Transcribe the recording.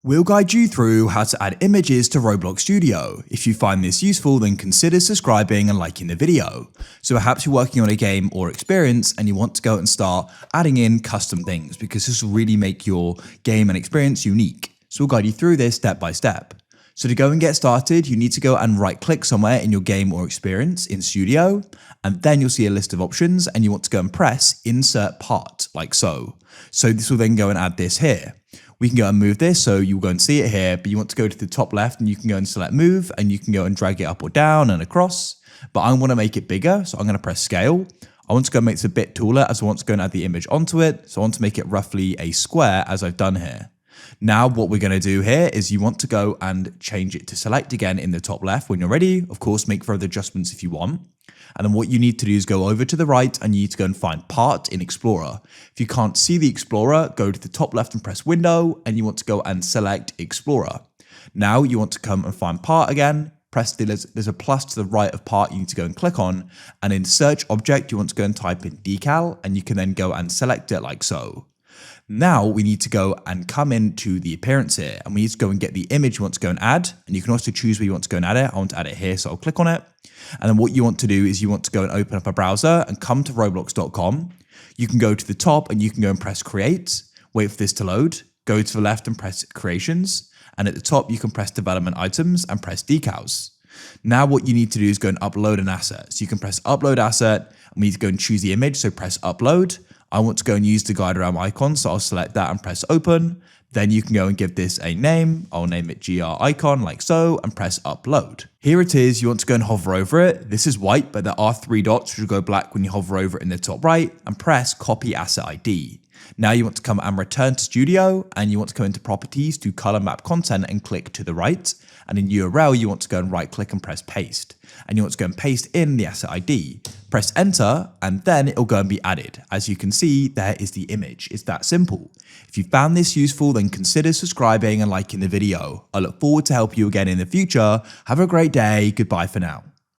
We'll guide you through how to add images to Roblox Studio. If you find this useful, then consider subscribing and liking the video. So perhaps you're working on a game or experience and you want to go and start adding in custom things because this will really make your game and experience unique. So we'll guide you through this step by step. So to go and get started, you need to go and right click somewhere in your game or experience in Studio, and then you'll see a list of options and you want to go and press Insert Part, like so. So this will then go and add this here. We can go and move this, so you'll go and see it here, but you want to go to the top left and you can go and select move and you can go and drag it up or down and across. But I want to make it bigger, so I'm going to press scale. I want to go and make this a bit taller as I want to go and add the image onto it. So I want to make it roughly a square as I've done here. Now what we're going to do here is you want to go and change it to select again in the top left when you're ready. Of course, make further adjustments if you want. And then what you need to do is go over to the right and you need to go and find Part in Explorer. If you can't see the Explorer, go to the top left and press Window and you want to go and select Explorer. Now you want to come and find Part again. Press there's a plus to the right of Part you need to go and click on. And in Search Object, you want to go and type in Decal and you can then go and select it like so. Now we need to go and come into the appearance here and we need to go and get the image you want to go and add. And you can also choose where you want to go and add it. I want to add it here, so I'll click on it. And then what you want to do is you want to go and open up a browser and come to roblox.com. You can go to the top and you can go and press create, wait for this to load, go to the left and press creations. And at the top, you can press development items and press decals. Now what you need to do is go and upload an asset. So you can press upload asset and we need to go and choose the image. So press upload. I want to go and use the GuideRealm icon, so I'll select that and press open. Then you can go and give this a name. I'll name it GR icon like so and press upload. Here it is. You want to go and hover over it. This is white, but there are 3 dots which will go black when you hover over it in the top right and press copy asset ID. Now you want to come and return to Studio and you want to go into properties to color map content and click to the right. And in URL, you want to go and right click and press paste. And you want to go and paste in the asset ID. Press enter and then it'll go and be added. As you can see, there is the image. It's that simple. If you found this useful, then consider subscribing and liking the video. I look forward to help you again in the future. Have a great day. Goodbye for now.